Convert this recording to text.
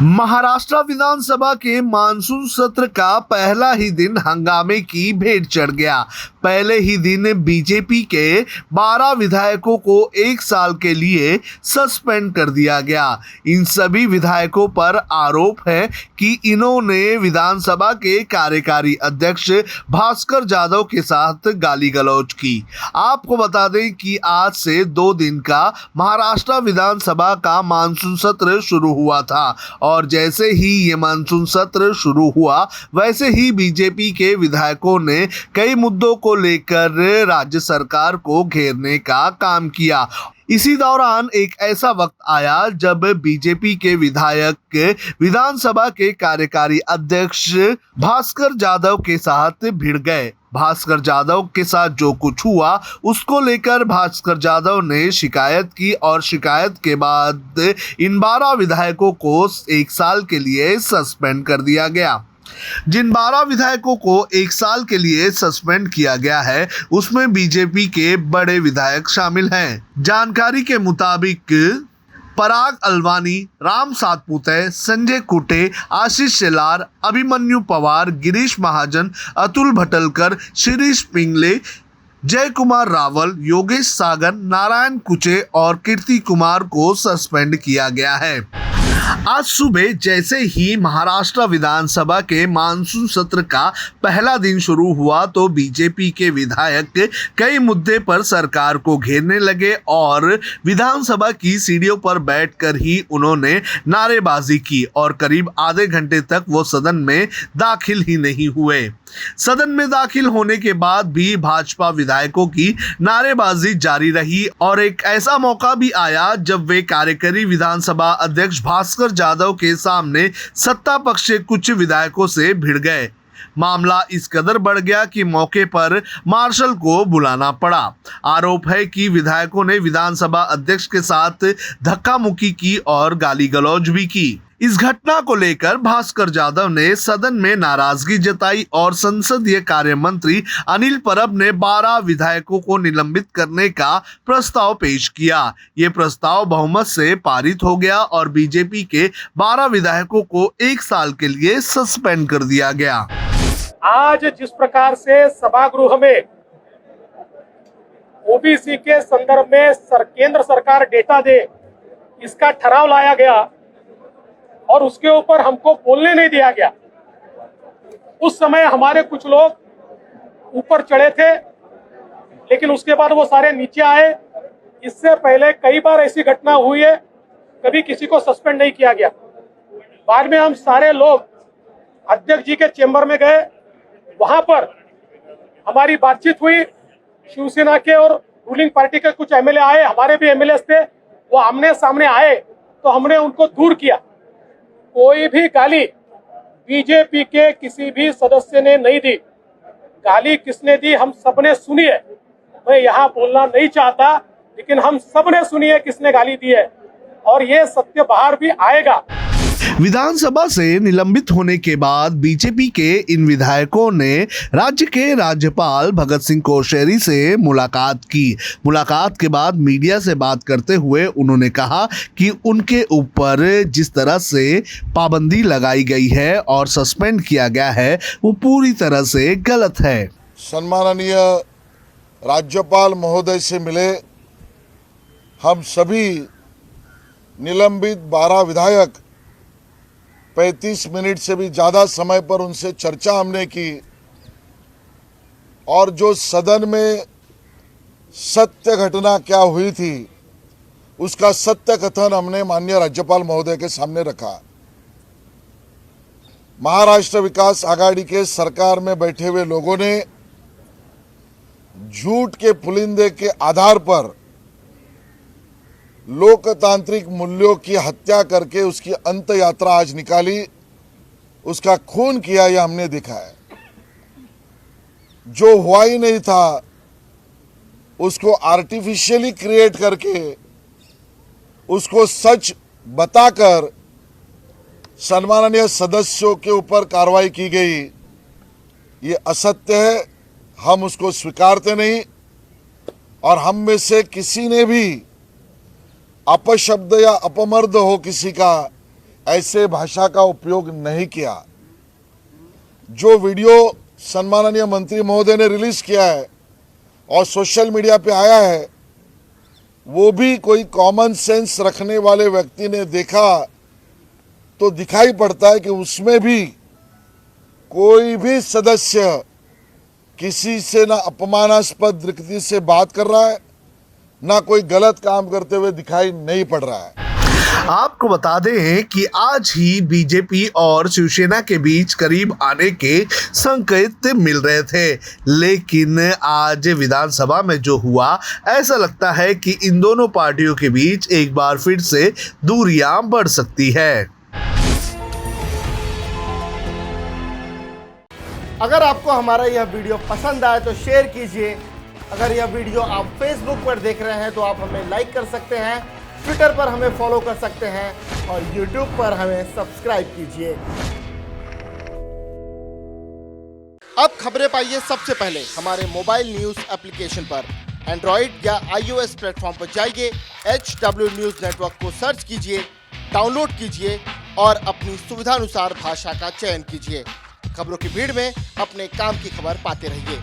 महाराष्ट्र विधानसभा के मानसून सत्र का पहला ही दिन हंगामे की भेंट चढ़ गया। पहले ही दिन बीजेपी के 12 विधायकों को 1 साल के लिए सस्पेंड कर दिया गया। इन सभी विधायकों पर आरोप है कि इन्होंने विधानसभा के कार्यकारी अध्यक्ष भास्कर जाधव के साथ गाली गलौज की। आपको बता दें कि आज से 2 दिन का महाराष्ट्र विधानसभा का मानसून सत्र शुरू हुआ था और जैसे ही ये मानसून सत्र शुरू हुआ वैसे ही बीजेपी के विधायकों ने कई मुद्दों को लेकर राज्य सरकार को घेरने का काम किया। इसी दौरान एक ऐसा वक्त आया जब बीजेपी के विधायक विधानसभा के कार्यकारी अध्यक्ष भास्कर जाधव के साथ भिड़ गए। भास्कर जाधव के साथ जो कुछ हुआ उसको लेकर भास्कर जाधव ने शिकायत की और शिकायत के बाद इन 12 विधायकों को 1 साल के लिए सस्पेंड कर दिया गया। जिन 12 विधायकों को 1 साल के लिए सस्पेंड किया गया है उसमें बीजेपी के बड़े विधायक शामिल हैं। जानकारी के मुताबिक पराग अलवानी, राम सातपुते, संजय कुटे, आशीष शेलार, अभिमन्यु पवार, गिरीश महाजन, अतुल भटलकर, शिरीष पिंगले, जय कुमार रावल, योगेश सागर, नारायण कुचे और कीर्ति कुमार को सस्पेंड किया गया है। आज सुबह जैसे ही महाराष्ट्र विधानसभा के मानसून सत्र का पहला दिन शुरू हुआ तो बीजेपी के विधायक कई मुद्दे पर सरकार को घेरने लगे और विधानसभा की सीढ़ियों पर बैठकर ही उन्होंने नारेबाजी की और करीब आधे घंटे तक वो सदन में दाखिल ही नहीं हुए। सदन में दाखिल होने के बाद भी भाजपा विधायकों की नारेबाजी जारी रही और एक ऐसा मौका भी आया जब वे कार्यकारी विधानसभा अध्यक्ष भास्कर जाधव के सामने सत्ता पक्ष के कुछ विधायकों से भिड़ गए। मामला इस कदर बढ़ गया कि मौके पर मार्शल को बुलाना पड़ा। आरोप है कि विधायकों ने विधानसभा अध्यक्ष के साथ धक्का मुक्की की और गाली गलौज भी की। इस घटना को लेकर भास्कर जाधव ने सदन में नाराजगी जताई और संसदीय कार्य मंत्री अनिल परब ने 12 विधायकों को निलंबित करने का प्रस्ताव पेश किया। ये प्रस्ताव बहुमत से पारित हो गया और बीजेपी के 12 विधायकों को 1 साल के लिए सस्पेंड कर दिया गया। आज जिस प्रकार से सभागृह में ओबीसी के संदर्भ में केंद्र सरकार डेटा दे इसका ठराव लाया गया और उसके ऊपर हमको बोलने नहीं दिया गया, उस समय हमारे कुछ लोग ऊपर चढ़े थे लेकिन उसके बाद वो सारे नीचे आए। इससे पहले कई बार ऐसी घटना हुई है, कभी किसी को सस्पेंड नहीं किया गया। बाद में हम सारे लोग अध्यक्ष जी के चेंबर में गए, वहां पर हमारी बातचीत हुई। शिवसेना के और रूलिंग पार्टी के कुछ एमएलए आए, हमारे भी एमएलए थे, वो आमने सामने आए तो हमने उनको दूर किया। कोई भी गाली बीजेपी के किसी भी सदस्य ने नहीं दी। गाली किसने दी हम सबने सुनी है। मैं यहाँ बोलना नहीं चाहता लेकिन हम सबने सुनी है किसने गाली दी है और ये सत्य बाहर भी आएगा। विधानसभा से निलंबित होने के बाद बीजेपी के इन विधायकों ने राज्य के राज्यपाल भगत सिंह कोश्यारी से मुलाकात की। मुलाकात के बाद मीडिया से बात करते हुए उन्होंने कहा कि उनके ऊपर जिस तरह से पाबंदी लगाई गई है और सस्पेंड किया गया है वो पूरी तरह से गलत है। सम्माननीय राज्यपाल महोदय से मिले हम सभी निलंबित 12 विधायक 35 मिनट से भी ज़्यादा समय पर उनसे चर्चा हमने की और जो सदन में सत्य घटना क्या हुई थी उसका सत्य कथन हमने माननीय राज्यपाल महोदय के सामने रखा। महाराष्ट्र विकास आघाड़ी के सरकार में बैठे हुए लोगों ने झूठ के पुलिंदे के आधार पर लोकतांत्रिक मूल्यों की हत्या करके उसकी अंत यात्रा आज निकाली, उसका खून किया, यह हमने देखा है। जो हुआ ही नहीं था उसको आर्टिफिशियली क्रिएट करके उसको सच बताकर सम्माननीय सदस्यों के ऊपर कार्रवाई की गई, ये असत्य है। हम उसको स्वीकारते नहीं और हम में से किसी ने भी अपशब्द या अपमर्द हो किसी का ऐसे भाषा का उपयोग नहीं किया। जो वीडियो सम्माननीय मंत्री महोदय ने रिलीज किया है और सोशल मीडिया पे आया है, वो भी कोई कॉमन सेंस रखने वाले व्यक्ति ने देखा तो दिखाई पड़ता है कि उसमें भी कोई भी सदस्य किसी से ना अपमानास्पद दृष्टि से बात कर रहा है, ना कोई गलत काम करते हुए दिखाई नहीं पड़ रहा है। आपको बता दें कि आज ही बीजेपी और शिवसेना के बीच करीब आने के संकेत मिल रहे थे, लेकिन आज विधानसभा में जो हुआ, ऐसा लगता है कि इन दोनों पार्टियों के बीच एक बार फिर से दूरियां बढ़ सकती है। अगर आपको हमारा यह वीडियो पसंद आए तो शेयर कीजिए। अगर यह वीडियो आप फेसबुक पर देख रहे हैं तो आप हमें लाइक कर सकते हैं, ट्विटर पर हमें फॉलो कर सकते हैं और यूट्यूब पर हमें सब्सक्राइब कीजिए। अब खबरें पाइए सबसे पहले हमारे मोबाइल न्यूज एप्लीकेशन पर। एंड्रॉइड या iOS प्लेटफॉर्म पर जाइए, HW न्यूज नेटवर्क को सर्च कीजिए, डाउनलोड कीजिए और अपनी सुविधानुसार भाषा का चयन कीजिए। खबरों की भीड़ में अपने काम की खबर पाते रहिए।